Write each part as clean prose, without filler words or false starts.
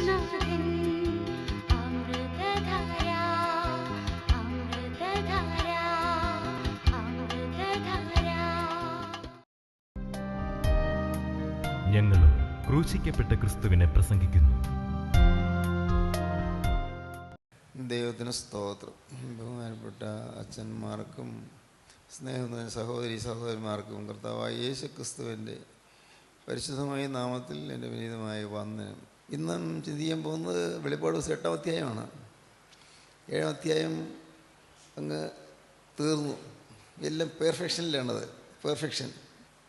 ഞങ്ങളും ക്രൂശിക്കപ്പെട്ട ക്രിസ്തുവിനെ പ്രസംഗിക്കുന്നു. ദൈവത്തിന് സ്തോത്രം. ബഹുമാനപ്പെട്ട അച്ഛന്മാർക്കും സ്നേഹം സഹോദരി സഹോദരന്മാർക്കും കർത്താവായ യേശു ക്രിസ്തുവിൻ്റെ പരിശുദ്ധമായ നാമത്തിൽ എൻ്റെ വിനീതമായ വന്ദനം. ഇന്നും ചിന്തിക്കാൻ പോകുന്നത് വെളിപ്പാട് ദിവസം 8-ാം അധ്യായമാണ്. 7-ാം അധ്യായം അങ്ങ് തീർന്നു, എല്ലാം പെർഫെക്ഷനിലാണത്, പെർഫെക്ഷൻ.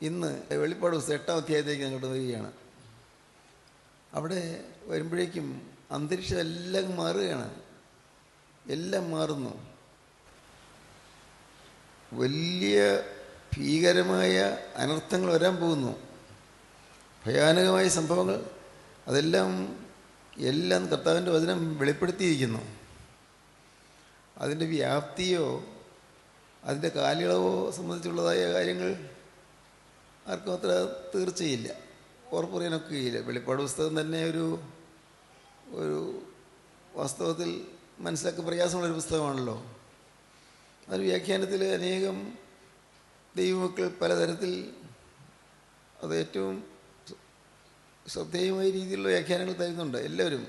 ഇന്ന് വെളിപ്പാട് ദിവസം 8-ാം അധ്യായത്തേക്ക് അങ്ങോട്ട് വരികയാണ്. അവിടെ വരുമ്പോഴേക്കും അന്തരീക്ഷം എല്ലാം മാറുകയാണ്, എല്ലാം മാറുന്നു. വലിയ ഭീകരമായ അനർത്ഥങ്ങൾ വരാൻ പോകുന്നു, ഭയാനകമായ സംഭവങ്ങൾ. അതെല്ലാം കർത്താവിൻ്റെ വചനം വെളിപ്പെടുത്തിയിരിക്കുന്നു. അതിൻ്റെ വ്യാപ്തിയോ അതിൻ്റെ കാലയളവോ സംബന്ധിച്ചുള്ളതായ കാര്യങ്ങൾ ആർക്കും അത്ര തീർച്ചയില്ല, ഉറപ്പ് പറയാനൊക്കെയില്ല. വെളിപ്പാട് പുസ്തകം തന്നെ ഒരു വാസ്തവത്തിൽ മനസ്സിലാക്കാൻ പ്രയാസമുള്ളൊരു പുസ്തകമാണല്ലോ. അതിന് വ്യാഖ്യാനത്തിൽ അനേകം ദൈവമക്കൾ പലതരത്തിൽ അത് ഏറ്റവും ശ്രദ്ധേയമായ രീതിയിലുള്ള വ്യാഖ്യാനങ്ങൾ തരുന്നുണ്ട്. എല്ലാവരും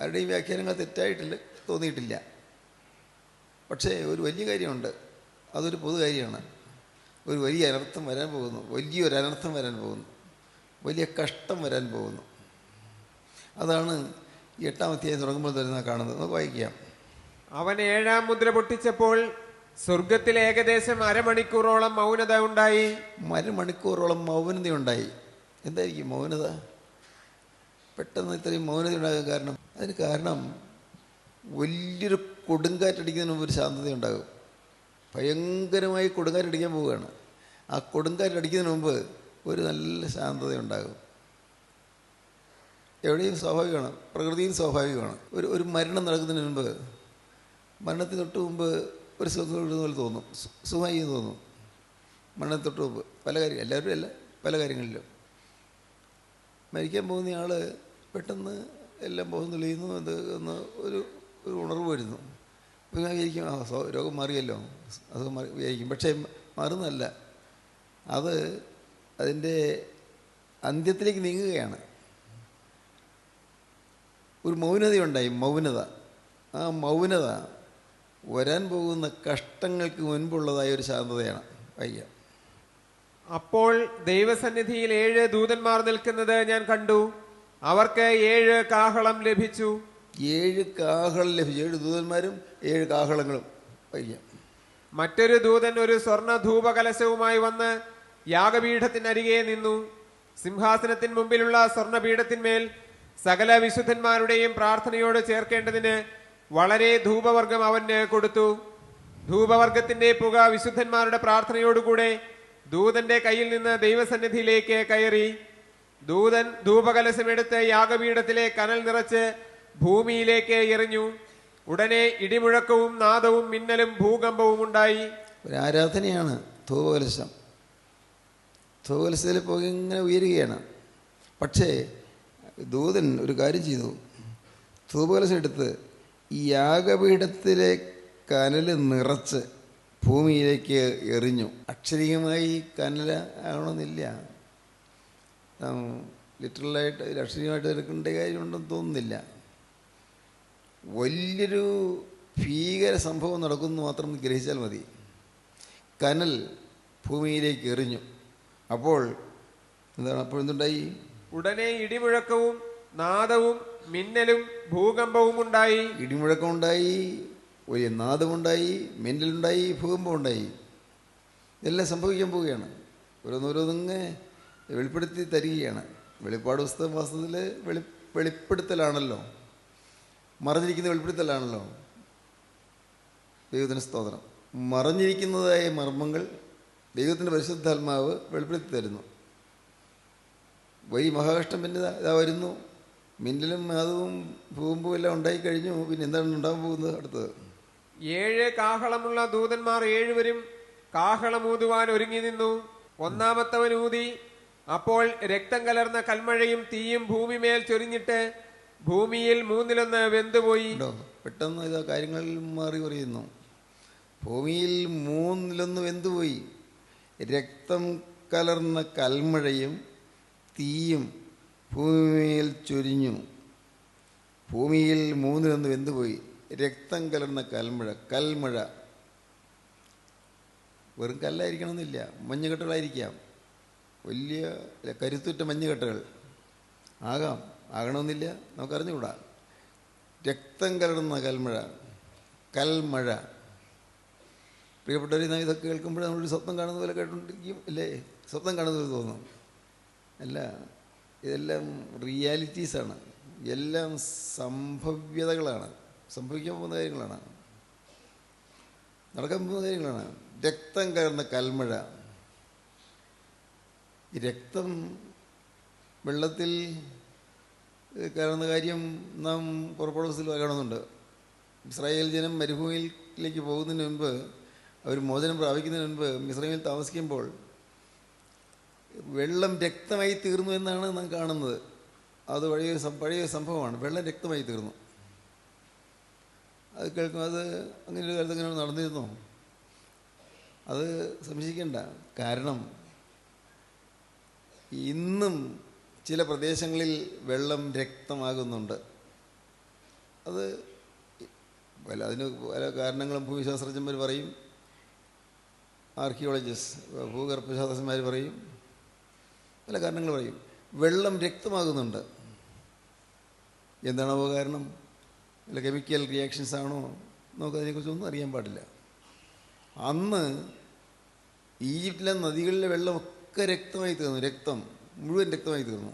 ആരുടെയും വ്യാഖ്യാനങ്ങൾ തെറ്റായിട്ടില്ല, തോന്നിയിട്ടില്ല. പക്ഷേ ഒരു വലിയ കാര്യമുണ്ട്, അതൊരു പൊതു കാര്യമാണ്. ഒരു വലിയ അനർത്ഥം വരാൻ പോകുന്നു, വലിയൊരു അനർത്ഥം വരാൻ പോകുന്നു, വലിയ കഷ്ടം വരാൻ പോകുന്നു. അതാണ് 8-ാം അധ്യായം തുടങ്ങുമ്പോൾ തന്നെ കാണുന്നത്. നമുക്ക് വായിക്കാം. അവൻ 7-ാം മുദ്ര പൊട്ടിച്ചപ്പോൾ സ്വർഗത്തിൽ ഏകദേശം അരമണിക്കൂറോളം മൗനത ഉണ്ടായി. അരമണിക്കൂറോളം മൗനതയുണ്ടായി. എന്തായിരിക്കും മൗനത? പെട്ടെന്ന് ഇത്രയും മൗനത ഉണ്ടാകാൻ കാരണം, അതിന് കാരണം വലിയൊരു കൊടുങ്കാറ്റടിക്കുന്നതിന് മുമ്പ് ഒരു ശാന്തത ഉണ്ടാകും. ഭയങ്കരമായി കൊടുങ്കാറ്റടിക്കാൻ പോവുകയാണ്. ആ കൊടുങ്കാറ്റടിക്കുന്നതിന് മുമ്പ് ഒരു നല്ല ശാന്തത ഉണ്ടാകും. എവിടെയും സ്വാഭാവികമാണ്, പ്രകൃതിയിൽ സ്വാഭാവികമാണ്. ഒരു മരണം നടക്കുന്നതിന് മുമ്പ്, മരണത്തിന് തൊട്ട് മുമ്പ് ഒരു സുഖം പോലെ തോന്നും, സുഖമായി തോന്നും. മരണത്തിന് തൊട്ട് മുമ്പ് പല കാര്യം, എല്ലാവരും അല്ല, പല കാര്യങ്ങളിലും. മരിക്കാൻ പോകുന്ന ആൾ പെട്ടെന്ന് എല്ലാം ബോധം തെളിയുന്നു, അത് ഒന്ന് ഒരു ഉണർവ് വരുന്നു. അപ്പോൾ ഞാൻ വിചാരിക്കും, രോഗം മാറിയല്ലോ, അത് വിചാരിക്കും. പക്ഷേ മാറുന്നതല്ല, അത് അതിൻ്റെ അന്ത്യത്തിലേക്ക് നീങ്ങുകയാണ്. ഒരു മൗനതയുണ്ടായി, മൗനത. ആ മൗനത വരാൻ പോകുന്ന കഷ്ടങ്ങൾക്ക് മുൻപുള്ളതായ ഒരു ശാന്തതയാണ്. വയ്യ. അപ്പോൾ ദൈവസന്നിധിയിൽ 7 ദൂതന്മാർ നിൽക്കുന്നത് ഞാൻ കണ്ടു. അവർക്ക് 7 കാഹളം ലഭിച്ചു. 7 കാഹളം ലഭിച്ചു. 7 ദൂതന്മാരും 7 കാഹളങ്ങളും. വയ്യ. മറ്റൊരു ദൂതൻ ഒരു സ്വർണ്ണ ധൂപകലശവുമായി വന്ന് യാഗപീഠത്തിനരികെ നിന്നു. സിംഹാസനത്തിന് മുമ്പിലുള്ള സ്വർണ്ണപീഠത്തിന്മേൽ സകല വിശുദ്ധന്മാരുടെയും പ്രാർത്ഥനയോട് ചേർക്കേണ്ടതിന് വളരെ ധൂപവർഗം അവന് കൊടുത്തു. ധൂപവർഗത്തിന്റെ പുക വിശുദ്ധന്മാരുടെ പ്രാർത്ഥനയോടുകൂടെ ദൂതന്റെ കയ്യിൽ നിന്ന് ദൈവസന്നിധിയിലേക്ക് കയറി. ദൂതൻ ധൂപകലശമെടുത്ത് യാഗപീഠത്തിലെ കനൽ നിറച്ച് ഭൂമിയിലേക്ക് എറിഞ്ഞു. ഉടനെ ഇടിമുഴക്കവും നാദവും മിന്നലും ഭൂകമ്പവും ഉണ്ടായി. ഒരു ആരാധനയാണ് ധൂപകലശം. ധൂപകലശത്തിൽ പോയി ഇങ്ങനെ ഉയരുകയാണ്. പക്ഷേ ദൂതൻ ഒരു കാര്യം ചെയ്തു. ധൂപകലശം എടുത്ത് ഈ യാഗപീഠത്തിലെ കനൽ നിറച്ച് ഭൂമിയിലേക്ക് എറിഞ്ഞു. അക്ഷരീയമായി കനൽ ആവണമെന്നില്ല, ലിറ്ററലായിട്ട് അക്ഷരീയമായിട്ട് എടുക്കേണ്ട കാര്യമുണ്ടെന്ന് തോന്നുന്നില്ല. വലിയൊരു ഭീകര സംഭവം നടക്കുന്നു മാത്രം ഗ്രഹിച്ചാൽ മതി. കനൽ ഭൂമിയിലേക്ക് എറിഞ്ഞു. അപ്പോൾ എന്തുണ്ടായി? ഉടനെ ഇടിമുഴക്കവും നാദവും മിന്നലും ഭൂകമ്പവും ഉണ്ടായി. ഇടിമുഴക്കമുണ്ടായി, വലിയ നാദമുണ്ടായി, മിന്നലുണ്ടായി, ഭൂകമ്പമുണ്ടായി. ഇതെല്ലാം സംഭവിക്കാൻ പോവുകയാണ്. ഓരോന്നോരോന്നിങ്ങനെ വെളിപ്പെടുത്തി തരികയാണ്. വെളിപ്പാട് പുസ്തകം വാസ്തവത്തിൽ വെളിപ്പെടുത്തലാണല്ലോ, മറഞ്ഞിരിക്കുന്ന വെളിപ്പെടുത്തലാണല്ലോ. ദൈവത്തിന് സ്തോത്രം. മറഞ്ഞിരിക്കുന്നതായ മർമ്മങ്ങൾ ദൈവത്തിൻ്റെ പരിശുദ്ധാത്മാവ് വെളിപ്പെടുത്തി തരുന്നു. വലിയ മഹാകഷ്ടം പിന്നെ ഇതാ വരുന്നു. മിന്നലും നാദവും ഭൂകമ്പവും എല്ലാം ഉണ്ടായിക്കഴിഞ്ഞു. പിന്നെ എന്താണ് ഉണ്ടാകാൻ പോകുന്നത്? അടുത്തത് 7 കാഹളമുള്ള ദൂതന്മാർ 7 കാഹളമൂതുവാൻ ഒരുങ്ങി നിന്നു. ഒന്നാമത്തവൻ ഊതി. അപ്പോൾ രക്തം കലർന്ന കൽമഴയും തീയും ഭൂമിമേൽ ചൊരിഞ്ഞിട്ട് ഭൂമിയിൽ 1/3 വെന്തുപോയി. ഉണ്ടോ? പെട്ടെന്ന് ഇതാ കാര്യങ്ങൾ മാറി പറയുന്നു. ഭൂമിയിൽ 1/3 വെന്തുപോയി. രക്തം കലർന്ന കൽമഴയും തീയും ഭൂമിയിൽ ചൊരിഞ്ഞു. ഭൂമിയിൽ 1/3 വെന്തുപോയി. രക്തം കലർന്ന കൽമഴ വെറും കല്ലായിരിക്കണമെന്നില്ല, മഞ്ഞുകെട്ടുകളായിരിക്കാം, വലിയ കരുത്തുറ്റ മഞ്ഞുകെട്ടുകൾ ആകണമെന്നില്ല, നമുക്കറിഞ്ഞുകൂടാ. രക്തം കലർന്ന കൽമഴ. പ്രിയപ്പെട്ടവർ, നാം ഇതൊക്കെ കേൾക്കുമ്പോൾ നമ്മളൊരു സ്വപ്നം കാണുന്ന പോലെ കേട്ടുകൊണ്ടിരിക്കും അല്ലേ? സ്വപ്നം കാണുന്ന പോലെ തോന്നും. അല്ല, ഇതെല്ലാം റിയാലിറ്റീസാണ്, എല്ലാം സംഭവ്യതകളാണ്, സംഭവിക്കാൻ പോകുന്ന കാര്യങ്ങളാണ്, നടക്കാൻ പോകുന്ന കാര്യങ്ങളാണ്. രക്തം കലർന്ന കൽമഴ. ഈ രക്തം വെള്ളത്തിൽ കലർന്ന കാര്യം നാം പുറപ്പാട് പുസ്തകത്തിൽ കാണുന്നുണ്ട്. ഇസ്രായേൽ ജനം മരുഭൂമിയിലേക്ക് പോകുന്നതിന് മുൻപ്, അവർ മോചനം പ്രാപിക്കുന്നതിന് മുൻപ് മിസ്രൈമിൽ താമസിക്കുമ്പോൾ വെള്ളം രക്തമായി തീർന്നു എന്നാണ് നാം കാണുന്നത്. അത് പഴയ സംഭവമാണ്. വെള്ളം രക്തമായി തീർന്നു. അത് കേൾക്കും. അത് അങ്ങനെ ഒരു കാലത്ത് അങ്ങനെ നടന്നിരുന്നു. അത് സംശയിക്കേണ്ട. കാരണം ഇന്നും ചില പ്രദേശങ്ങളിൽ വെള്ളം രക്തമാകുന്നുണ്ട്. അതിന് പല കാരണങ്ങളും ഭൂമിശാസ്ത്രജ്ഞന്മാർ പറയും, ആർക്കിയോളജിസ്റ്റ് ഭൂഗർഭശാസ്ത്രജ്ഞന്മാർ പറയും, പല കാരണങ്ങൾ പറയും. വെള്ളം രക്തമാകുന്നുണ്ട്. എന്താണോ കാരണം? വല്ല കെമിക്കൽ റിയാക്ഷൻസ് ആണോ? നമുക്കതിനെക്കുറിച്ചൊന്നും അറിയാൻ പാടില്ല. അന്ന് ഈജിപ്തിലെ നദികളിലെ വെള്ളമൊക്കെ രക്തമായി തീർന്നു. രക്തം മുഴുവൻ രക്തമായി തീർന്നു.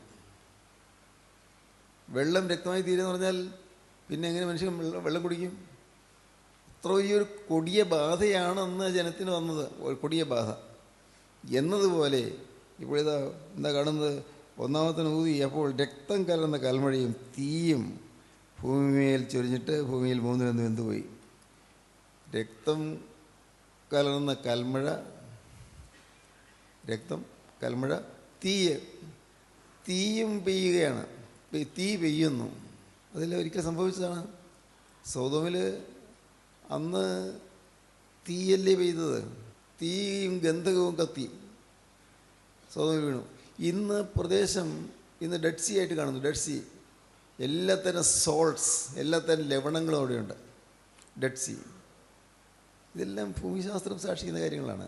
വെള്ളം രക്തമായി തീരുമെന്ന് പറഞ്ഞാൽ പിന്നെ എങ്ങനെ മനുഷ്യൻ വെള്ളം കുടിക്കും? അത്ര വലിയൊരു കൊടിയ ബാധയാണ് അന്ന് ജനത്തിന് വന്നത്, കൊടിയ ബാധ. എന്നതുപോലെ ഇപ്പോഴിതാ എന്താ കാണുന്നത്? ഒന്നാമത്തെ ഊതി, അപ്പോൾ രക്തം കലർന്ന കൽമഴയും തീയും ഭൂമിയിൽ ചൊരിഞ്ഞിട്ട് ഭൂമിയിൽ 3/3 വെന്തുപോയി. രക്തം കലർന്ന കൽമഴ, തീയും പെയ്യുകയാണ്. തീ പെയ്യുന്നു. അതെല്ലാം ഒരിക്കൽ സംഭവിച്ചതാണ്. സൊദോമിൽ അന്ന് തീയല്ലേ പെയ്തത്? തീയും ഗന്ധകവും കത്തി സൊദോമിൽ വീണു. ഇന്ന് പ്രദേശം ഡെഡ് സീ ആയിട്ട് കാണുന്നു. ഡെഡ് സീ, എല്ലാത്തരം സോൾട്ട്സ്, എല്ലാത്തരം ലവണങ്ങളും അവിടെയുണ്ട്. Dead Sea. ഇതെല്ലാം ഭൂമിശാസ്ത്രം സാക്ഷിക്കുന്ന കാര്യങ്ങളാണ്,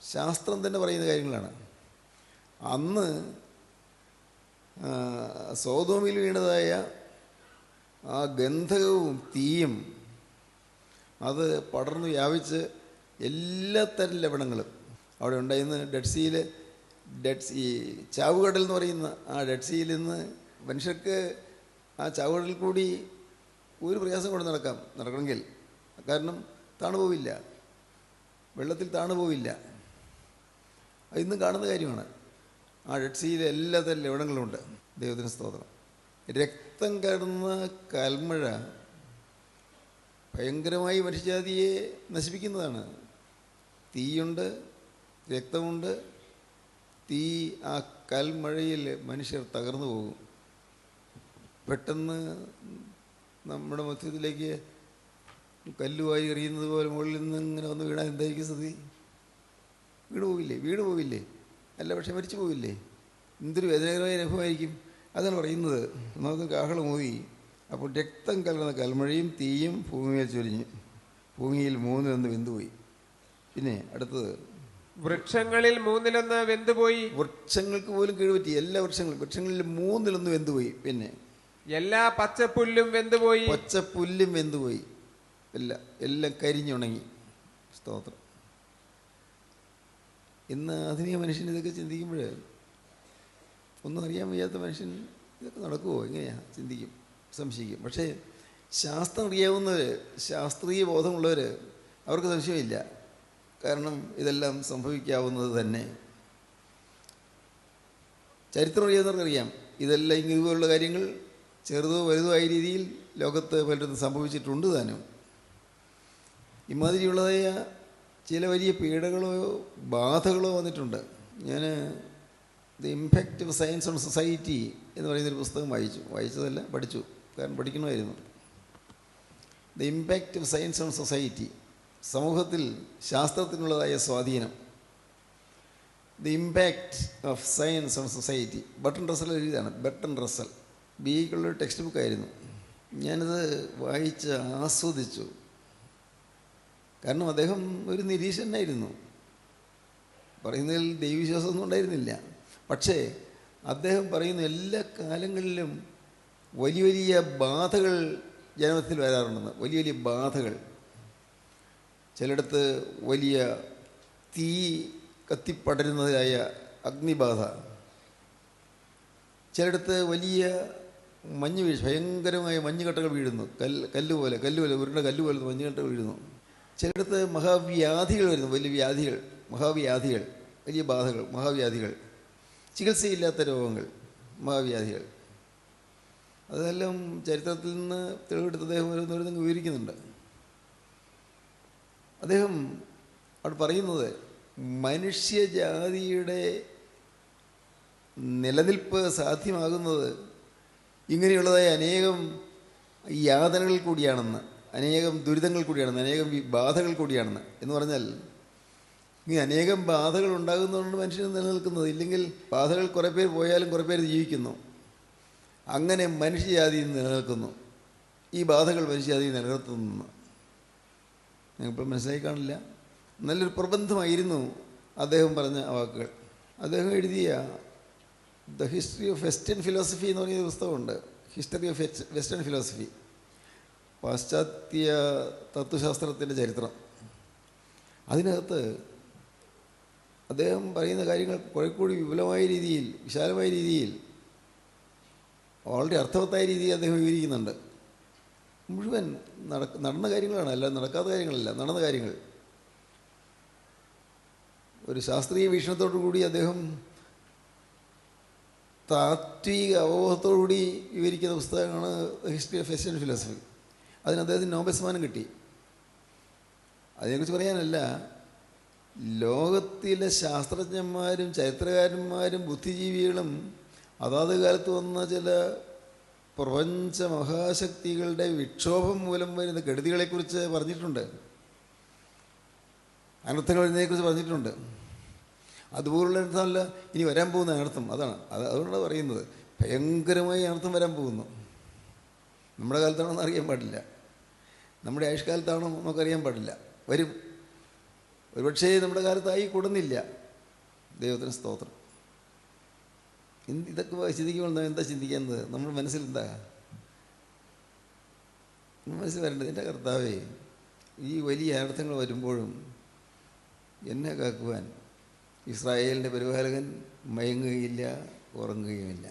ശാസ്ത്രം തന്നെ പറയുന്ന കാര്യങ്ങളാണ്. അന്ന് സൊദോമിൽ വീണതായ ആ ഗന്ധകവും തീയും അത് പടർന്നു വ്യാപിച്ച് എല്ലാത്തരം ലവണങ്ങളും അവിടെ ഉണ്ടായിന്ന്. ഡെഡ് സീ ചാവുകടൽ എന്ന് പറയുന്ന ആ ഡെഡ് സീയിൽ നിന്ന് മനുഷ്യർക്ക് ആ ചാവുകടലിൽ കൂടി ഒരു പ്രയാസം കൊണ്ട് നടക്കണമെങ്കിൽ, കാരണം താണുപോവില്ല, വെള്ളത്തിൽ താണുപോവില്ല. അത് ഇന്നും കാണുന്ന കാര്യമാണ്. ആ ഡെഡ് സീയിൽ എല്ലാത്തരം ലവണങ്ങളുമുണ്ട്. ദൈവത്തിന് സ്തോത്രം. രക്തം കലർന്ന കൽമഴ ഭയങ്കരമായി മനുഷ്യജാതിയെ നശിപ്പിക്കുന്നതാണ്. തീയുണ്ട്, രക്തമുണ്ട്. തീ ആ കൽമഴയിൽ മനുഷ്യർ തകർന്നു പോകും. പെട്ടെന്ന് നമ്മുടെ മധ്യത്തിലേക്ക് കല്ലുവായി എറിയുന്നത് പോലെ മുകളിൽ നിന്ന് ഇങ്ങനെ വന്ന് വീണാൽ എന്തായിരിക്കും സ്ഥിതി? വീണ് പോവില്ലേ? അല്ല, പക്ഷെ മരിച്ചു പോവില്ലേ? എന്തൊരു വേദനകരമായ അനുഭവമായിരിക്കും. അതാണ് പറയുന്നത്. നമുക്ക് കാഹളം ഊതി, അപ്പോൾ രക്തം കലർന്ന കൽമഴയും തീയും ഭൂമിയിൽ ചൊരിഞ്ഞു, ഭൂമിയിൽ 3/3 വെന്തുപോയി. പിന്നെ അടുത്തത്, വൃക്ഷങ്ങളിൽ 1/3 വെന്തുപോയി. വൃക്ഷങ്ങൾക്ക് പോലും കീഴ്പറ്റി. എല്ലാ വൃക്ഷങ്ങളിൽ 1/3 വെന്തുപോയി. പിന്നെ എല്ലാ പച്ചപ്പുല്ലും വെന്തുപോയി. പച്ചപ്പുല്ലും വെന്തുപോയി. എല്ലാം കരിഞ്ഞുണങ്ങി. സ്തോത്രം. ഇന്ന് ആധുനിക മനുഷ്യൻ ഇതൊക്കെ ചിന്തിക്കുമ്പോൾ, ഒന്നും അറിയാൻ വയ്യാത്ത മനുഷ്യൻ ഇതൊക്കെ നടക്കുമോ, എങ്ങനെയാണ് ചിന്തിക്കും, സംശയിക്കും. പക്ഷേ ശാസ്ത്രം അറിയാവുന്നവർ, ശാസ്ത്രീയ ബോധമുള്ളവർ, അവർക്ക് സംശയമില്ല. കാരണം ഇതെല്ലാം സംഭവിക്കാവുന്നത് തന്നെ. ചരിത്രം അറിയാവുന്നവർക്കറിയാം ഇതെല്ലാം ഇതുപോലുള്ള കാര്യങ്ങൾ ചെറുതോ വലുതോ ആയ രീതിയിൽ ലോകത്ത് പലയിടത്തും സംഭവിച്ചിട്ടുണ്ട് താനും. ഇമാതിരിയുള്ളതായ ചില വലിയ പീഡകളോ ബാധകളോ വന്നിട്ടുണ്ട്. ഞാൻ the impact of science on society എന്ന് പറയുന്നൊരു പുസ്തകം വായിച്ചതല്ല, പഠിച്ചു. കാരണം പഠിക്കണമായിരുന്നു. The impact of science on society, സമൂഹത്തിൽ ശാസ്ത്രത്തിനുള്ളതായ സ്വാധീനം. The impact of science on society, Bertrand Russell എഴുതിയതാണ്. ബർട്ടൺ റസൽ BA-ക്കുള്ളൊരു ടെക്സ്റ്റ് ബുക്കായിരുന്നു. ഞാനത് വായിച്ച് ആസ്വദിച്ചു. കാരണം അദ്ദേഹം ഒരു നിരീശ്വരനായിരുന്നു. പറയുന്നതിൽ ദൈവവിശ്വാസമൊന്നും ഉണ്ടായിരുന്നില്ല. പക്ഷേ അദ്ദേഹം പറയുന്ന എല്ലാ കാലങ്ങളിലും വലിയ വലിയ ബാധകൾ ജനത്തിൽ വരാറുണ്ടെന്ന്. വലിയ വലിയ ബാധകൾ. ചിലയിടത്ത് വലിയ തീ കത്തിപ്പടരുന്നതായ അഗ്നിബാധ, ചിലയിടത്ത് വലിയ മഞ്ഞ് വീഴ്ച, ഭയങ്കരമായ മഞ്ഞുകട്ടകൾ വീഴുന്നു. കല്ലുപോലെ ഉരുണ്ട കല്ലുപോലെ മഞ്ഞുകട്ടകൾ വീഴുന്നു. ചിലയിടത്ത് മഹാവ്യാധികൾ വരുന്നു, വലിയ വ്യാധികൾ, മഹാവ്യാധികൾ, വലിയ ബാധകൾ, മഹാവ്യാധികൾ, ചികിത്സയില്ലാത്ത രോഗങ്ങൾ, മഹാവ്യാധികൾ. അതെല്ലാം ചരിത്രത്തിൽ നിന്ന് തെളിവെടുത്ത് അദ്ദേഹം ഓരോന്നോരോന്നും വിവരിക്കുന്നുണ്ട്. അദ്ദേഹം അവിടെ പറയുന്നത് മനുഷ്യജാതിയുടെ നിലനിൽപ്പ് സാധ്യമാകുന്നത് ഇങ്ങനെയുള്ളതായ അനേകം യാതനകൾ കൂടിയാണെന്ന്, അനേകം ദുരിതങ്ങൾ കൂടിയാണെന്ന്, അനേകം ബാധകൾ കൂടിയാണെന്ന്. എന്ന് പറഞ്ഞാൽ ഈ അനേകം ബാധകൾ ഉണ്ടാകുന്നതുകൊണ്ട് മനുഷ്യന് നിലനിൽക്കുന്നത്. ഇല്ലെങ്കിൽ ബാധകൾ കുറേ പേര് പോയാലും കുറേ പേര് ജീവിക്കുന്നു. അങ്ങനെ മനുഷ്യജാതി നിലനിൽക്കുന്നു. ഈ ബാധകൾ മനുഷ്യജാതി നിലനിർത്തുന്നു. ഞങ്ങളിപ്പോൾ മനസ്സിലായി കാണില്ല. നല്ലൊരു പ്രബന്ധമായിരുന്നു അദ്ദേഹം പറഞ്ഞ വാക്കുകൾ. അദ്ദേഹം എഴുതിയ the history of western philosophy എന്ന് പറയുന്ന പുസ്തകമുണ്ട്. ഹിസ്റ്ററി ഓഫ് വെസ്റ്റേൺ ഫിലോസഫി, പാശ്ചാത്യ തത്വശാസ്ത്രത്തിൻ്റെ ചരിത്രം. അതിനകത്ത് അദ്ദേഹം പറയുന്ന കാര്യങ്ങൾ കുറെ കൂടി വിപുലമായ രീതിയിൽ, വിശാലമായ രീതിയിൽ, വളരെ അർത്ഥവത്തായ രീതിയിൽ അദ്ദേഹം വിവരിക്കുന്നുണ്ട്. മുഴുവൻ നടന്ന കാര്യങ്ങളാണ്, അല്ല നടക്കാത്ത കാര്യങ്ങളല്ല, നടന്ന കാര്യങ്ങൾ. ഒരു ശാസ്ത്രീയ വീക്ഷണത്തോടു കൂടി അദ്ദേഹം താത്വിക അവബോധത്തോടുകൂടി വിവരിക്കുന്ന പുസ്തകമാണ് ഹിസ്റ്ററി ഓഫ് വെസ്റ്റേൺ ഫിലോസഫി. അതിന് അദ്ദേഹത്തിന് നോബൽ സമ്മാനം കിട്ടി. അതിനെക്കുറിച്ച് പറയാനല്ല, ലോകത്തിലെ ശാസ്ത്രജ്ഞന്മാരും ചരിത്രകാരന്മാരും ബുദ്ധിജീവികളും അതാത് കാലത്ത് വന്ന ചില പ്രപഞ്ച മഹാശക്തികളുടെ വിക്ഷോഭം മൂലം വരുന്ന കെടുതികളെക്കുറിച്ച് പറഞ്ഞിട്ടുണ്ട്, അനർത്ഥങ്ങൾ വരുന്നതിനെക്കുറിച്ച് പറഞ്ഞിട്ടുണ്ട്. അതുപോലുള്ള അനർത്ഥമല്ല ഇനി വരാൻ പോകുന്ന അനർത്ഥം. അതുകൊണ്ടാണ് പറയുന്നത് ഭയങ്കരമായി അനർത്ഥം വരാൻ പോകുന്നു. നമ്മുടെ കാലത്താണോ എന്ന് അറിയാൻ പാടില്ല, നമ്മുടെ ആയുഷ്കാലത്താണോ നമുക്കറിയാൻ പാടില്ല. വരും. ഒരുപക്ഷേ നമ്മുടെ കാലത്തായി കൂടുന്നില്ല. ദൈവത്തിന് സ്തോത്രം. ഇതൊക്കെ ചിന്തിക്കുമ്പോൾ എന്താ ചിന്തിക്കുന്നത്? നമ്മുടെ മനസ്സിലെന്താ മനസ്സിൽ വരേണ്ടത്? എൻ്റെ കർത്താവേ, ഈ വലിയ അനർത്ഥങ്ങൾ വരുമ്പോഴും എന്നെ കാക്കുവാൻ ഇസ്രായേലിൻ്റെ പരിപാലകൻ മയങ്ങുകയില്ല, ഉറങ്ങുകയുമില്ല.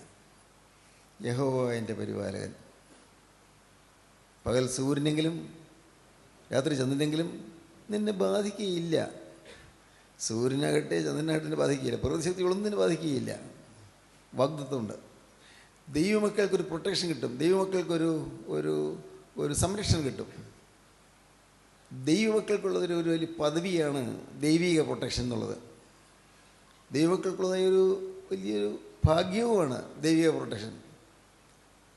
യഹോവ എൻ്റെ പരിപാലകൻ. പകൽ സൂര്യനെങ്കിലും രാത്രി ചന്ദ്രനെങ്കിലും നിന്നെ ബാധിക്കുകയില്ല. സൂര്യനാകട്ടെ ചന്ദ്രനാകട്ടെ ബാധിക്കുകയില്ല. പ്രകൃതിശക്തികളൊന്നും ബാധിക്കുകയില്ല. വാഗ്ദത്തമുണ്ട്. ദൈവമക്കൾക്കൊരു പ്രൊട്ടക്ഷൻ കിട്ടും. ദൈവമക്കൾക്കൊരു ഒരു ഒരു സംരക്ഷണം കിട്ടും. ദൈവമക്കൾക്കുള്ളതൊരു ഒരു വലിയ പദവിയാണ് ദൈവിക പ്രൊട്ടക്ഷൻ എന്നുള്ളത്. ദൈവമക്കൾക്കുള്ളതായ ഒരു വലിയൊരു ഭാഗ്യവുമാണ് ദൈവിക പ്രൊട്ടക്ഷൻ,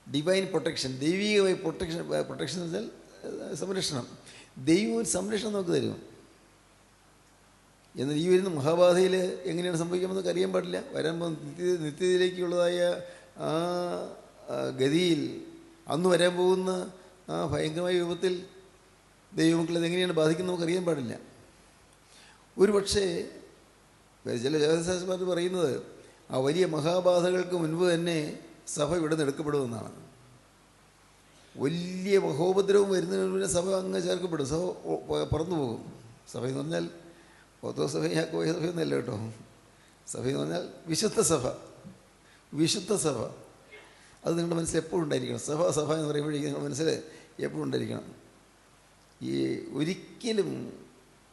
ഡിവൈൻ പ്രൊട്ടക്ഷൻ. ദൈവികമായി പ്രൊട്ടക്ഷൻ എന്ന് വെച്ചാൽ സംരക്ഷണം. ദൈവം ഒരു സംരക്ഷണം നമുക്ക് തരും. എന്നാൽ ഈ വരുന്ന മഹാബാധയിൽ എങ്ങനെയാണ് സംഭവിക്കാമെന്ന് നമുക്ക് അറിയാൻ പാടില്ല. വരാൻ പോകുന്ന നിത്യതയിലേക്കുള്ളതായ ആ ഗതിയിൽ അന്ന് വരാൻ പോകുന്ന ആ ഭയങ്കരമായ രൂപത്തിൽ ദൈവമക്കളത് എങ്ങനെയാണ് ബാധിക്കുന്നത് നമുക്ക് അറിയാൻ പാടില്ല. ഒരു പക്ഷേ ചില ജ്യോതിശാസ്ത്രന്മാർ പറയുന്നത് ആ വലിയ മഹാബാധകൾക്ക് മുൻപ് തന്നെ സഭ ഇവിടെ നിന്ന് എടുക്കപ്പെടുമെന്നാണ്. വലിയ മഹോപദ്രവം വരുന്നതിന് മുന്നേ സഭ അങ്ങ് ചേർക്കപ്പെടും. സഭ പറന്നു പോകും. സഭ എന്ന് പറഞ്ഞാൽ ഓർത്തഡോക്സ് സഭ, യാക്കോബ സഭയൊന്നുമല്ല കേട്ടോ. സഭ എന്ന് പറഞ്ഞാൽ വിശുദ്ധ സഭ. വിശുദ്ധ സഭ അത് നിങ്ങളുടെ മനസ്സിൽ എപ്പോഴും ഉണ്ടായിരിക്കണം. സഭ എന്ന് പറയുമ്പോഴേക്കും നിങ്ങളുടെ മനസ്സിൽ എപ്പോഴും ഉണ്ടായിരിക്കണം. ഈ ഒരിക്കലും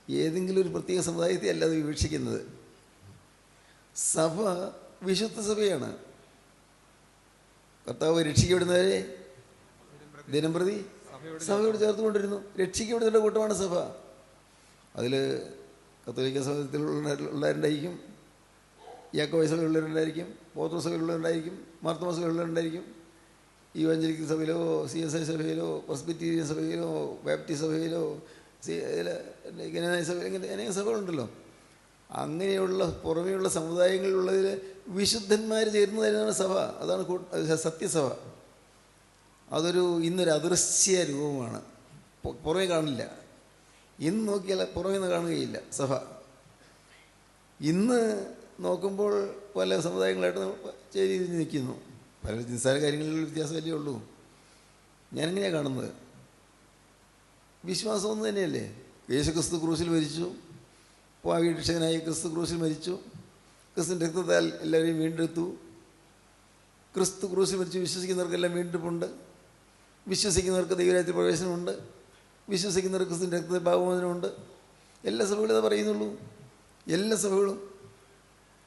ഏതെങ്കിലും ഒരു പ്രത്യേക സമുദായത്തെ അല്ല അത് വീക്ഷിക്കുന്നത്. സഭ വിശുദ്ധ സഭയാണ്. കർത്താവ് രക്ഷിക്കപ്പെടുന്നവരെ ദിനം പ്രതി സഭയോട് ചേർത്തുകൊണ്ടിരുന്നു. രക്ഷിക്കപ്പെടുന്നവരുടെ കൂട്ടമാണ് സഭ. അതിൽ കത്തോലിക്ക സഭത്തിലുള്ളവരുണ്ടായിരിക്കും, യാക്കോബ സഭയിലുള്ളവരുണ്ടായിരിക്കും, പോത്രോസ് സഭയിലുള്ളവരുണ്ടായിരിക്കും, മാർത്തോമാ സഭയിലുള്ളവരുണ്ടായിരിക്കും, ഇവാഞ്ചലിക്കൽ സഭയിലോ CSI സഭയിലോ പ്രസ്ബിറ്റീരിയൻ സഭയിലോ ബാപ്റ്റിസ്റ്റ് സഭയിലോ സഭ, ഇങ്ങനെ അനേക സഭകളുണ്ടല്ലോ. അങ്ങനെയുള്ള പുറമെയുള്ള സമുദായങ്ങളിലുള്ളതിൽ വിശുദ്ധന്മാർ ചേരുന്നതായിരുന്നു സഭ. അതാണ് സത്യസഭ. ഇന്നൊരു അദൃശ്യ രൂപമാണ്, പുറമേ കാണില്ല. ഇന്ന് നോക്കിയാൽ പുറമേ നിന്ന് കാണുകയില്ല സഭ. ഇന്ന് നോക്കുമ്പോൾ പല സമുദായങ്ങളായിട്ട് ചേരി നിൽക്കുന്നു. പല നിസ്സാര കാര്യങ്ങളിൽ വ്യത്യാസമല്ലേ ഉള്ളൂ. ഞാനെങ്ങനെയാണ് കാണുന്നത്? വിശ്വാസം ഒന്ന് തന്നെയല്ലേ. യേശുക്രിസ്തു ക്രൂശിൽ മരിച്ചു, പാപിരക്ഷകനായി ക്രിസ്തു ക്രൂശിൽ മരിച്ചു, ക്രിസ്തുവിൻ്റെ രക്തത്താൽ എല്ലാവരെയും വീണ്ടെടുത്തു. ക്രിസ്തു ക്രൂശിൽ മരിച്ചു വിശ്വസിക്കുന്നവർക്കെല്ലാം വീണ്ടെടുപ്പുണ്ട്. വിശ്വസിക്കുന്നവർക്ക് ദൈവരാജ്യത്തിൽ പ്രവേശനമുണ്ട്. വിശ്വസിക്കുന്നവർക്ക് ക്രിസ്തുവിൻ്റെ രക്തത്തിൽ പാപമോചനമുണ്ട്. എല്ലാ സഭകളും ഇതാ പറയുന്നുള്ളൂ, എല്ലാ സഭകളും.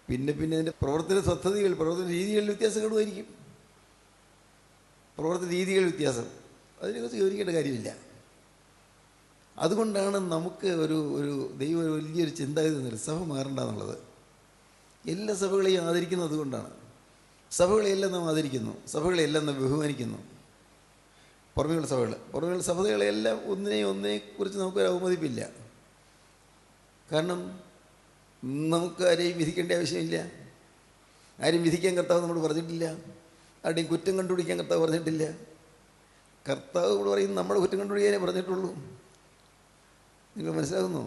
പിന്നെ അതിൻ്റെ പ്രവർത്തന പദ്ധതികൾ, പ്രവർത്തന രീതികളിൽ വ്യത്യാസം കാണുമായിരിക്കും. പ്രവർത്തന രീതികൾ വ്യത്യാസം, അതിനെക്കുറിച്ച് വിവരിക്കേണ്ട കാര്യമില്ല. അതുകൊണ്ടാണ് നമുക്ക് ഒരു ദൈവം വലിയൊരു ചിന്താഗതി തന്നത്, സഭ മാറണ്ട എന്നുള്ളത്. എല്ലാ സഭകളെയും ആദരിക്കുന്നത് അതുകൊണ്ടാണ്. സഭകളെയെല്ലാം നാം ആദരിക്കുന്നു, സഭകളെയെല്ലാം നാം ബഹുമാനിക്കുന്നു. പുറമെയുള്ള സഭകളെല്ലാം ഒന്നിനെക്കുറിച്ച് നമുക്കൊരു അവമതിപ്പില്ല. കാരണം നമുക്ക് ആരെയും വിധിക്കേണ്ട ആവശ്യമില്ല. ആരെയും വിധിക്കാൻ കർത്താവ് നമ്മൾ പറഞ്ഞിട്ടില്ല. ആരുടെയും കുറ്റം കണ്ടുപിടിക്കാൻ കർത്താവ് പറഞ്ഞിട്ടില്ല. കർത്താവ് നമ്മൾ പറയും നമ്മുടെ കുറ്റം കണ്ടുപിടിക്കാനേ പറഞ്ഞിട്ടുള്ളൂ. നിങ്ങൾ മനസ്സിലാകുന്നു?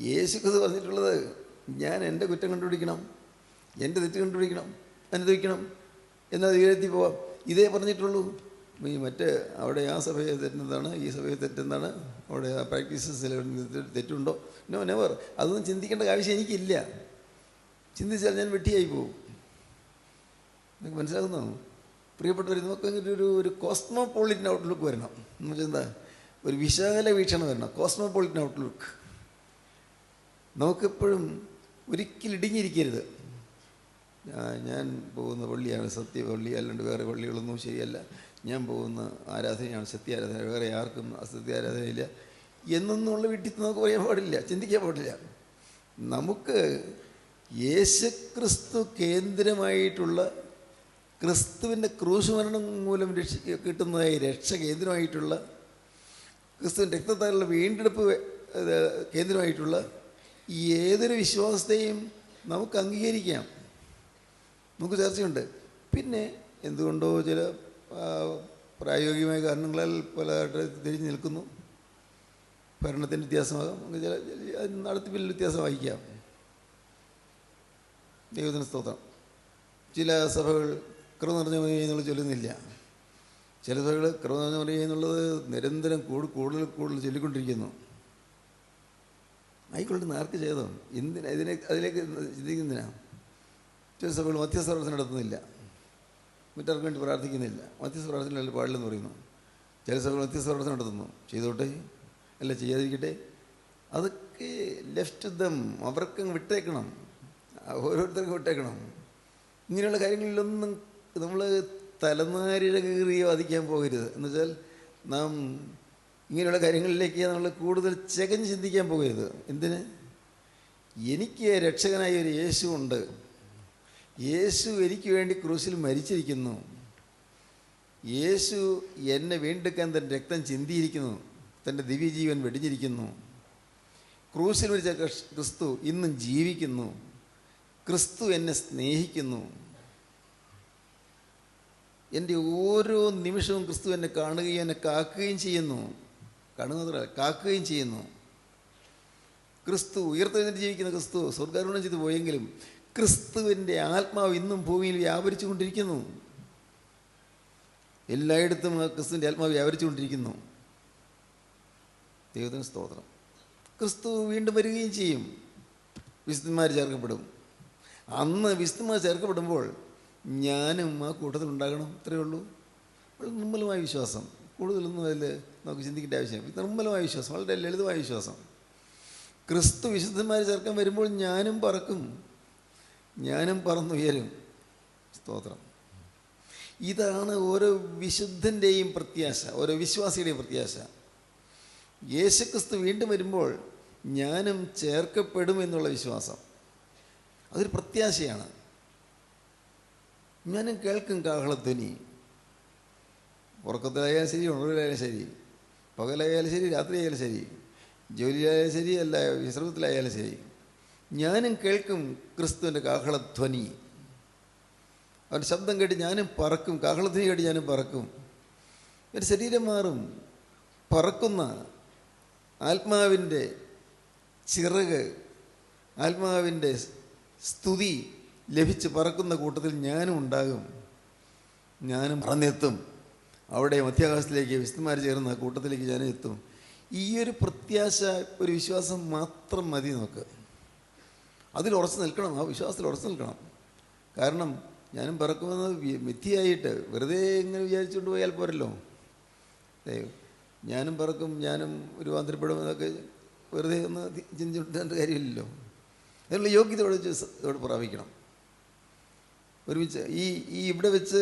യേശുക്രിസ്തു പറഞ്ഞിട്ടുള്ളത് ഞാൻ എൻ്റെ കുറ്റം കണ്ടുപിടിക്കണം, എൻ്റെ തെറ്റ് കണ്ടുപിടിക്കണം, അനുഭവിക്കണം, എന്നാൽ ദൈവത്തിൽ പോവാം, ഇതേ പറഞ്ഞിട്ടുള്ളൂ. അവിടെ ആ സഭയെ തെറ്റെന്താണ്, ഈ സഭയെ തെറ്റെന്താണ്, അവിടെ ആ പ്രാക്ടീസസിൽ തെറ്റുണ്ടോ? No, never. അതൊന്നും ചിന്തിക്കേണ്ട ആവശ്യം എനിക്കില്ല. ചിന്തിച്ചാൽ ഞാൻ വെട്ടിയായി പോകും. നിങ്ങൾക്ക് മനസ്സിലാകുന്നോ? പ്രിയപ്പെട്ടവർ, നമുക്ക് ഒരു കോസ്മോപോളിറ്റൻ ഔട്ട്ലുക്ക് വരണം. എന്ന് വെച്ചാൽ എന്താ? ഒരു വിശാല വീക്ഷണം വരണം, കോസ്മോപോളിറ്റൻ ഔട്ട്ലുക്ക്. നമുക്കെപ്പോഴും ഒരിക്കലും ഇടുങ്ങിയിരിക്കരുത്. ഞാൻ പോകുന്ന പള്ളിയാണ് സത്യപള്ളി, അല്ലാണ്ട് വേറെ പള്ളികളൊന്നും ശരിയല്ല. ഞാൻ പോകുന്ന ആരാധനയാണ് സത്യാരാധന, വേറെ ആർക്കും അസത്യാരാധനയില്ല എന്നൊന്നുള്ള വീട്ടിൽ നമുക്ക് പറയാൻ പാടില്ല, ചിന്തിക്കാൻ പാടില്ല. നമുക്ക് യേശുക്രിസ്തു കേന്ദ്രമായിട്ടുള്ള, ക്രിസ്തുവിൻ്റെ ക്രൂശ് മരണം മൂലം കിട്ടുന്നതായി രക്ഷ കേന്ദ്രമായിട്ടുള്ള, ക്രിസ്തുവിൻ്റെ രക്തത്താലുള്ള വീണ്ടെടുപ്പ് കേന്ദ്രമായിട്ടുള്ള ഏതൊരു വിശ്വാസത്തെയും നമുക്ക് അംഗീകരിക്കാം. നമുക്ക് ചർച്ചയുണ്ട്. പിന്നെ എന്തുകൊണ്ടോ ചില പ്രായോഗികമായ കാരണങ്ങളാൽ പലതായിട്ട് തിരിഞ്ഞു നിൽക്കുന്നു. ഭരണത്തിൻ്റെ വ്യത്യാസമാകാം, ചില നടത്തിപ്പിൽ വ്യത്യാസമായിരിക്കാം. ദൈവത്തിന് സ്തോത്രം. ചില സഭകൾ കൃപ നിറഞ്ഞ എന്നുള്ള ചൊല്ലുന്നില്ല. ചില സഭകൾ കൃപ നിറഞ്ഞ പറയുക എന്നുള്ളത് നിരന്തരം കൂടുതൽ ചൊല്ലിക്കൊണ്ടിരിക്കുന്നു. ആയിക്കൊള്ളുന്ന ആർക്ക് ചെയ്തോ? അതിലേക്ക് ചിന്തിക്കുന്നതിനാ. ചില സഭകൾ മധ്യസ്ഥ പ്രവർത്തനം നടത്തുന്നില്ല, മറ്റാർക്ക് വേണ്ടി പ്രാർത്ഥിക്കുന്നില്ല. മധ്യസ്ഥ പ്രാർത്ഥന പാടില്ലെന്ന് പറയുന്നു. ചില സഭകൾ മധ്യസ്ഥ പ്രവർത്തനം നടത്തുന്നു. ചെയ്തോട്ടെ, അല്ല ചെയ്യാതിരിക്കട്ടെ, അതൊക്കെ ലെഫ്റ്റ് ദം, അവർക്കങ്ങ് വിട്ടേക്കണം, ഓരോരുത്തർക്കും വിട്ടേക്കണം. ഇങ്ങനെയുള്ള കാര്യങ്ങളിലൊന്നും നമ്മൾ തലനാരിഴ കീറിയോ വാദിക്കാൻ പോകരുത്. എന്നുവെച്ചാൽ നാം ഇങ്ങനെയുള്ള കാര്യങ്ങളിലേക്ക് നമ്മൾ കൂടുതൽ ചകഞ്ഞ് ചിന്തിക്കാൻ പോകരുത്. എന്തിന്? എനിക്ക് രക്ഷകനായ ഒരു യേശു ഉണ്ട്. യേശു എനിക്ക് വേണ്ടി ക്രൂശിൽ മരിച്ചിരിക്കുന്നു. യേശു എന്നെ വീണ്ടെടുക്കാൻ തൻ്റെ രക്തം ചിന്തിയിരിക്കുന്നു, തൻ്റെ ദിവ്യജീവൻ വെടിഞ്ഞിരിക്കുന്നു. ക്രൂശിൽ മരിച്ച ക്രിസ്തു ഇന്നും ജീവിക്കുന്നു. ക്രിസ്തു എന്നെ സ്നേഹിക്കുന്നു. എൻ്റെ ഓരോ നിമിഷവും ക്രിസ്തു എന്നെ കാണുകയും എന്നെ കാക്കുകയും ചെയ്യുന്നു. കാണുക മാത്രമല്ല, കാക്കുകയും ചെയ്യുന്നു. ക്രിസ്തു ഉയർത്തെഴുന്നേറ്റ് ജീവിക്കുന്ന ക്രിസ്തു സ്വർഗ്ഗാരോഹണം ചെയ്തു പോയെങ്കിലും ക്രിസ്തുവിൻ്റെ ആത്മാവ് ഇന്നും ഭൂമിയിൽ വ്യാപരിച്ചു കൊണ്ടിരിക്കുന്നു. എല്ലായിടത്തും ക്രിസ്തുവിൻ്റെ ആത്മാവ് വ്യാപരിച്ചു കൊണ്ടിരിക്കുന്നു. ദൈവത്തിന് സ്തോത്രം. ക്രിസ്തു വീണ്ടും വരികയും ചെയ്യും. വിശുദ്ധന്മാർ ചേർക്കപ്പെടും. അന്ന് വിശുദ്ധന്മാർ ചേർക്കപ്പെടുമ്പോൾ ഞാനും ആ കൂട്ടത്തിലുണ്ടാകണം. ഇത്രയേ ഉള്ളൂ. വളരെ നിർമ്മലമായ വിശ്വാസം. കൂടുതലൊന്നും അതിൽ നമുക്ക് ചിന്തിക്കേണ്ട ആവശ്യമില്ല. നിർമ്മലമായ വിശ്വാസം, വളരെ ലളിതമായ വിശ്വാസം. ക്രിസ്തു വിശുദ്ധന്മാർ ചേർക്കാൻ വരുമ്പോൾ ഞാനും പറക്കും, ഞാനും പറന്നുയരും. സ്തോത്രം. ഇതാണ് ഓരോ വിശുദ്ധൻ്റെയും പ്രത്യാശ, ഓരോ വിശ്വാസിയുടെയും പ്രത്യാശ. യേശുക്രിസ്തു വീണ്ടും വരുമ്പോൾ ഞാനും ചേർക്കപ്പെടും എന്നുള്ള വിശ്വാസം, അതൊരു പ്രത്യാശയാണ്. ഞാനും കേൾക്കും കാഹളധ്വനി. ഉറക്കത്തിലായാലും ശരി, ഉണർവിലായാലും ശരി, പകലായാലും ശരി, രാത്രിയായാലും ശരി, ജോലിയായാലും ശരി, അല്ല വിശ്രമത്തിലായാലും ശരി, ഞാനും കേൾക്കും ക്രിസ്തുവിൻ്റെ കാഹളധ്വനി. അവൻ്റെ ശബ്ദം കേട്ട് ഞാനും പറക്കും, കാഹളധ്വനി കേട്ട് ഞാനും പറക്കും. ഒരു ശരീരം മാറും. പറക്കുന്ന ആത്മാവിൻ്റെ ചിറക്, ആത്മാവിൻ്റെ സ്തുതി ലഭിച്ച് പറക്കുന്ന കൂട്ടത്തിൽ ഞാനും ഉണ്ടാകും. ഞാനും പറന്നെത്തും. അവിടെ മധ്യാകാശത്തിലേക്ക് വിശുദ്ധന്മാർ ചേർന്ന കൂട്ടത്തിലേക്ക് ഞാനും എത്തും. ഈ ഒരു പ്രത്യാശ, ഒരു വിശ്വാസം മാത്രം മതി നമുക്ക്. അതിൽ ഉറച്ചു നിൽക്കണം, ആ വിശ്വാസത്തിൽ ഉറച്ചു നിൽക്കണം. കാരണം ഞാനും പറക്കുമെന്ന് മിഥ്യയായിട്ട് വെറുതെ ഇങ്ങനെ വിചാരിച്ചുകൊണ്ട് പോയാൽ പോരല്ലോ. ഞാനും പറക്കും, ഞാനും രൂപാന്തരപ്പെടുമെന്നൊക്കെ വെറുതെ ഒന്ന് ചിന്തിച്ചിട്ട് കാര്യമില്ലല്ലോ. അതിനുള്ള യോഗ്യതയോട് പ്രാപിക്കണം. ഒരുമിച്ച് ഇവിടെ വെച്ച്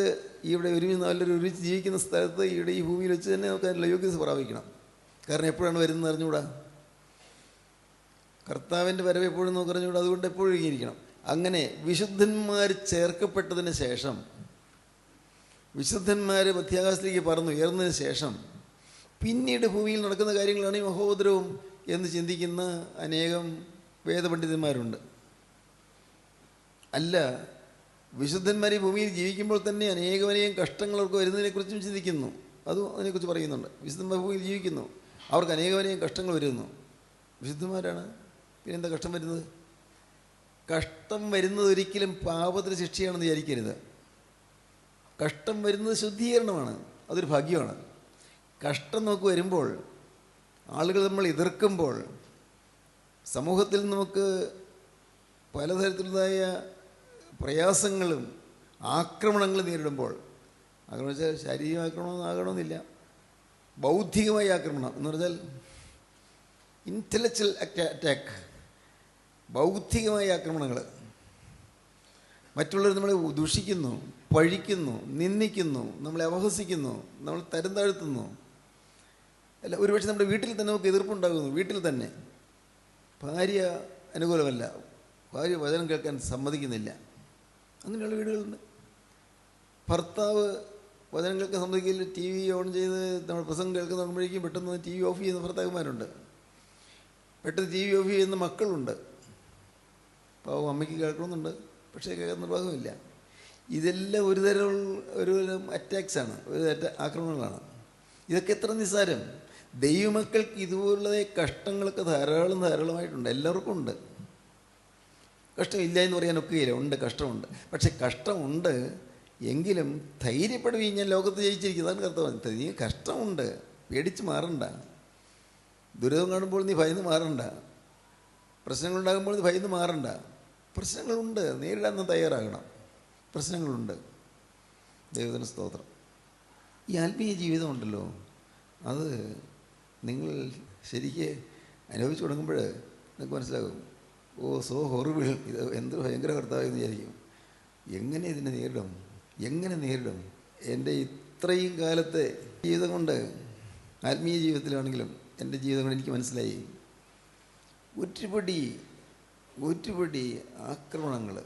ഇവിടെ ഒരുമിച്ച് നല്ലൊരു ഒരുമിച്ച് ജീവിക്കുന്ന സ്ഥലത്ത് ഇവിടെ ഈ ഭൂമിയിൽ വെച്ച് തന്നെ നമുക്ക് അതിനുള്ള യോഗ്യത പ്രാപിക്കണം. കാരണം എപ്പോഴാണ് വരുന്നത് അറിഞ്ഞുകൂടാ. കർത്താവിൻ്റെ വരവ് എപ്പോഴും നമുക്ക് അറിഞ്ഞുകൂടാ. അതുകൊണ്ട് എപ്പോഴും ഇരിക്കണം. അങ്ങനെ വിശുദ്ധന്മാർ ചേർക്കപ്പെട്ടതിന് ശേഷം, വിശുദ്ധന്മാർ മധ്യാകാശത്തിലേക്ക് ഉയർന്നതിന് ശേഷം പിന്നീട് ഭൂമിയിൽ നടക്കുന്ന കാര്യങ്ങളാണ് ഈ മഹോദരവും എന്ന് ചിന്തിക്കുന്ന അനേകം വേദപണ്ഡിതന്മാരുണ്ട്. അല്ല, വിശുദ്ധന്മാർ ഈ ഭൂമിയിൽ ജീവിക്കുമ്പോൾ തന്നെ അനേകം കഷ്ടങ്ങളവർക്ക് വരുന്നതിനെക്കുറിച്ചും ചിന്തിക്കുന്നു. അതും അതിനെക്കുറിച്ച് പറയുന്നുണ്ട്. വിശുദ്ധന്മാർ ഭൂമിയിൽ ജീവിക്കുന്നു, അവർക്ക് അനേകം കഷ്ടങ്ങൾ വരുന്നു. വിശുദ്ധന്മാരാണ്, പിന്നെന്താ കഷ്ടം വരുന്നത്? കഷ്ടം വരുന്നത് ഒരിക്കലും പാപത്തിന് ശിക്ഷയാണെന്ന് വിചാരിക്കരുത്. കഷ്ടം വരുന്നത് ശുദ്ധീകരണമാണ്, അതൊരു ഭാഗ്യമാണ്. കഷ്ടം നമുക്ക് വരുമ്പോൾ, ആളുകൾ നമ്മൾ എതിർക്കുമ്പോൾ, സമൂഹത്തിൽ നമുക്ക് പലതരത്തിലുള്ളതായ പ്രയാസങ്ങളും ആക്രമണങ്ങളും നേരിടുമ്പോൾ, ആക്രമണം വെച്ചാൽ ശാരീരിക ആക്രമണമൊന്നും ആകണമെന്നില്ല, ബൗദ്ധികമായ ആക്രമണം എന്ന് പറഞ്ഞാൽ ഇൻ്റലക്ച്വൽ അറ്റാക്ക്, ബൗദ്ധികമായ ആക്രമണങ്ങൾ. മറ്റുള്ളവർ നമ്മളെ ദുഷിക്കുന്നു, പഴിക്കുന്നു, നിന്ദിക്കുന്നു, നമ്മളെ അപഹസിക്കുന്നു, നമ്മൾ തരം താഴ്ത്തുന്നു. അല്ല, ഒരുപക്ഷെ നമ്മുടെ വീട്ടിൽ തന്നെ നമുക്ക് എതിർപ്പുണ്ടാകുന്നു. വീട്ടിൽ തന്നെ ഭാര്യ അനുകൂലമല്ല, ഭാര്യ വചനം കേൾക്കാൻ സമ്മതിക്കുന്നില്ല. അങ്ങനെയുള്ള വീടുകളുണ്ട്. ഭർത്താവ് വചനം കേൾക്കാൻ സമ്മതിക്കില്ല, ടി വി ഓൺ ചെയ്ത് നമ്മൾ പ്രസംഗം കേൾക്കുമ്പോഴേക്കും പെട്ടെന്ന് ടി വി ഓഫ് ചെയ്യുന്ന ഭർത്താക്കന്മാരുണ്ട്. പെട്ടെന്ന് ടി വി ഓഫ് ചെയ്യുന്ന മക്കളുണ്ട്. പാവം അമ്മയ്ക്ക് കേൾക്കണമെന്നുണ്ട്, പക്ഷേ കേൾക്കാൻ നിർവാഹമില്ല. ഇതെല്ലാം ഒരുതരം അറ്റാക്സാണ്, ആക്രമണങ്ങളാണ്. ഇതൊക്കെ എത്ര നിസ്സാരം. ദൈവമക്കൾക്ക് ഇതുപോലുള്ള കഷ്ടങ്ങളൊക്കെ ധാരാളമായിട്ടുണ്ട്. എല്ലാവർക്കും ഉണ്ട്. കഷ്ടമില്ല എന്ന് പറയാനൊക്കെയില്ല, ഉണ്ട്, കഷ്ടമുണ്ട്. പക്ഷെ കഷ്ടമുണ്ട് എങ്കിലും ധൈര്യപ്പെടുകയും ഞാൻ ലോകത്ത് ജയിച്ചിരിക്കുന്നതാണ് കർത്താവ്. നീ കഷ്ടമുണ്ട്, പേടിച്ച് മാറണ്ട. ദുരിതം കാണുമ്പോൾ നീ ഭയന്ന് മാറണ്ട. പ്രശ്നങ്ങളുണ്ടാകുമ്പോൾ നീ ഭയന്ന് മാറണ്ട. പ്രശ്നങ്ങളുണ്ട്, നേരിടാൻ നാം തയ്യാറാകണം. പ്രശ്നങ്ങളുണ്ട്. ദൈവത്തിന് സ്തോത്രം. ഈ ആത്മീയ ജീവിതമുണ്ടല്ലോ, അത് നിങ്ങൾ ശരിക്ക് അനുഭവിച്ചു തുടങ്ങുമ്പോൾ നിങ്ങൾക്ക് മനസ്സിലാകും. ഓ, സോ ഹൊറിബിൾ, ഇത് എന്ത് ഭയങ്കര കർത്താവെന്ന് വിചാരിക്കും. എങ്ങനെ ഇതിനെ നേരിടും? എൻ്റെ ഇത്രയും കാലത്തെ ജീവിതം കൊണ്ട്, ആത്മീയ ജീവിതത്തിലാണെങ്കിലും എൻ്റെ ജീവിതം കൊണ്ട് എനിക്ക് മനസ്സിലായി, ഒരുപടി ആക്രമണങ്ങൾ,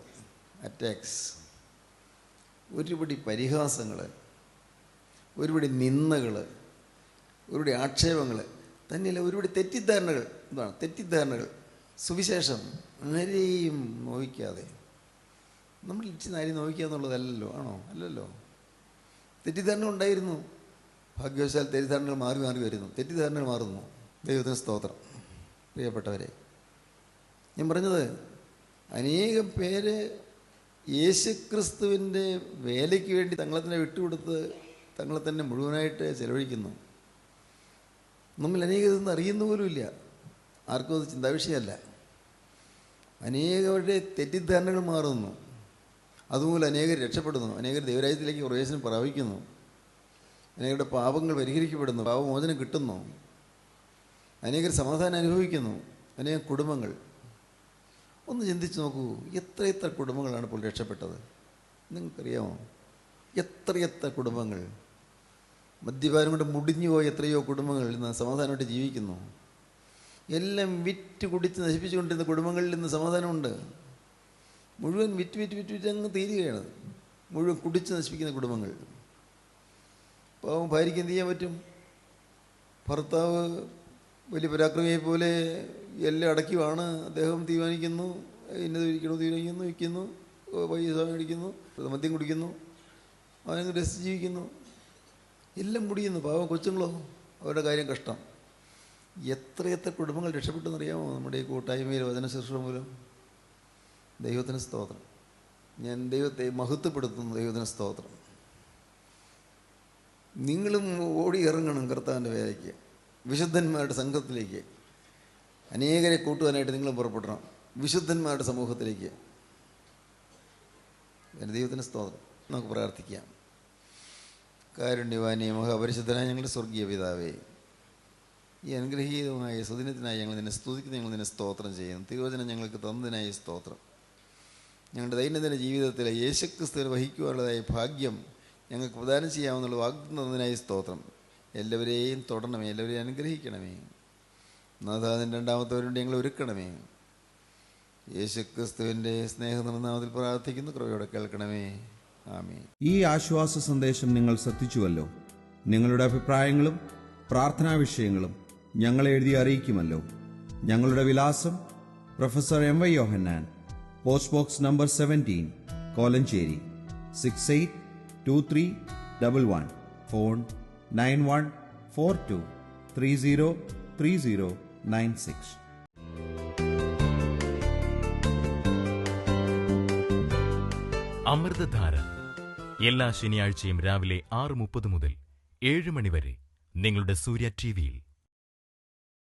അറ്റാക്സ്, ഒരുപടി പരിഹാസങ്ങൾ, ഒരുപടി നിന്ദകൾ, ഒരുപടി ആക്ഷേപങ്ങൾ, തന്നെയല്ല ഒരുപടി തെറ്റിദ്ധാരണകൾ. എന്താണ് തെറ്റിദ്ധാരണകൾ? സുവിശേഷം ആരെയും നോവിക്കാതെ, നമ്മൾ ലക്ഷ്യം ആരെയും നോവിക്കുക എന്നുള്ളതല്ലല്ലോ. ആണോ? അല്ലല്ലോ. തെറ്റിദ്ധാരണ ഉണ്ടായിരുന്നു. ഭാഗ്യവശാൽ തെറ്റിദ്ധാരണകൾ മാറി വരുന്നു. തെറ്റിദ്ധാരണകൾ മാറുന്നു. ദൈവത്തിന് സ്തോത്രം. പ്രിയപ്പെട്ടവരെ, ഞാൻ പറഞ്ഞത്, അനേകം പേര് യേശുക്രിസ്തുവിൻ്റെ വേലയ്ക്ക് വേണ്ടി തങ്ങളെ തന്നെ വിട്ടുകൊടുത്ത് തങ്ങളെ തന്നെ മുഴുവനായിട്ട് ചെലവഴിക്കുന്നു. നമ്മൾ അനേകം ഇതൊന്നും അറിയുന്ന പോലുമില്ല. ആർക്കും അത് ചിന്താവിഷയമല്ല. അനേകരുടെ തെറ്റിദ്ധാരണകൾ മാറുന്നു. അതുമൂലം അനേകർ രക്ഷപ്പെടുന്നു. അനേകർ ദൈവരാജ്യത്തിലേക്ക് പ്രവേശനം പ്രാപിക്കുന്നു. അനേകരുടെ പാപങ്ങൾ പരിഹരിക്കപ്പെടുന്നു, പാപമോചനം കിട്ടുന്നു. അനേകർ സമാധാനം അനുഭവിക്കുന്നു. അനേകം കുടുംബങ്ങൾ, ഒന്ന് ചിന്തിച്ച് നോക്കൂ, എത്ര കുടുംബങ്ങളാണ് ഇപ്പോൾ രക്ഷപ്പെട്ടത്? നിങ്ങൾക്കറിയാമോ? എത്ര കുടുംബങ്ങൾ, മദ്യപാനം കൊണ്ട് മുടിഞ്ഞു പോയ എത്രയോ കുടുംബങ്ങൾ ഇന്ന് സമാധാനമായിട്ട് ജീവിക്കുന്നു. എല്ലാം വിറ്റ് കുടിച്ച് നശിപ്പിച്ചുകൊണ്ടിരുന്ന കുടുംബങ്ങളിൽ നിന്ന് സമാധാനമുണ്ട്. മുഴുവൻ വിറ്റ് അങ്ങ് തീരുകയാണ്. മുഴുവൻ കുടിച്ച് നശിപ്പിക്കുന്ന കുടുംബങ്ങൾ. പാവം ഭാര്യയ്ക്ക് എന്ത് ചെയ്യാൻ പറ്റും? ഭർത്താവ് വലിയ പരാക്രമിയെ പോലെ എല്ലാം അടയ്ക്കുവാണ്. അദ്ദേഹം തീരുമാനിക്കുന്നു, ഇന്നത് തീരുമാനിക്കുന്നു, വിൽക്കുന്നു, പൈസ മേടിക്കുന്നു, മദ്യം കുടിക്കുന്നു, അവനങ്ങ് രസിച്ച് ജീവിക്കുന്നു, എല്ലാം മുടിയുന്നു. പാവം കൊച്ചുങ്ങളോ, അവരുടെ കാര്യം കഷ്ടം. എത്രയെത്ര കുടുംബങ്ങൾ രക്ഷപ്പെട്ടെന്നറിയാമോ നമ്മുടെ ഈ കൂട്ടായ്മയിൽ വചന ശുശ്രൂഷ മൂലം? ദൈവത്തിന് സ്തോത്രം. ഞാൻ ദൈവത്തെ മഹത്വപ്പെടുത്തുന്നു. ദൈവത്തിന് സ്തോത്രം. നിങ്ങളും ഓടി ഇറങ്ങണം കർത്താവിൻ്റെ വേലയ്ക്ക്, വിശുദ്ധന്മാരുടെ സംഘത്തിലേക്ക്. അനേകരെ കൂട്ടുവാനായിട്ട് നിങ്ങളും പുറപ്പെടണം, വിശുദ്ധന്മാരുടെ സമൂഹത്തിലേക്ക്. ദൈവത്തിന് സ്തോത്രം. നമുക്ക് പ്രാർത്ഥിക്കാം. കാരുണ്യവാനേ മഹാപരിശുദ്ധനായ ഞങ്ങളുടെ സ്വർഗീയ പിതാവേ, ഈ അനുഗ്രഹീതമായ സുദിനത്തിനായി ഞങ്ങൾ നിന്നെ സ്തുതിക്കുന്നു, ഞങ്ങൾ നിന്നെ സ്തോത്രം ചെയ്യുന്നു. തിരുവചനം ഞങ്ങൾക്ക് തന്നതിനായി സ്തോത്രം. ഞങ്ങളുടെ ദൈനംദിന ജീവിതത്തിൽ യേശുക്രിസ്തുവിനെ വഹിക്കുവാനുള്ളതായ ഭാഗ്യം ഞങ്ങൾക്ക് പ്രദാനം ചെയ്യാമെന്നുള്ള വാഗ്ദത്തം തന്നതിനായി സ്തോത്രം. എല്ലാവരെയും തൊടണമേ, എല്ലാവരെയും അനുഗ്രഹിക്കണമേ. നാഥാദിൻ്റെ രണ്ടാമത്തവരുണ്ട് ഞങ്ങൾ ഒരുക്കണമേ. യേശുക്രിസ്തുവിൻ്റെ സ്നേഹനിർനാമത്തിൽ പ്രാർത്ഥിക്കുന്നു, കൃപയോടെ കേൾക്കണമേ. ആമേൻ. ഈ ആശ്വാസ സന്ദേശം നിങ്ങൾ ശ്രദ്ധിച്ചുവല്ലോ. നിങ്ങളുടെ അഭിപ്രായങ്ങളും പ്രാർത്ഥനാ വിഷയങ്ങളും ഞങ്ങളെ എഴുതി അറിയിക്കുമല്ലോ. ഞങ്ങളുടെ വിലാസം: professor M.Y. Yohannan, post box number 17, Kolenchery 682311. Phone 9142303096. Amruthadhara എല്ലാ ശനിയാഴ്ചയും രാവിലെ 6:30 മുതൽ 7 മണി വരെ നിങ്ങളുടെ സൂര്യ TV-യിൽ.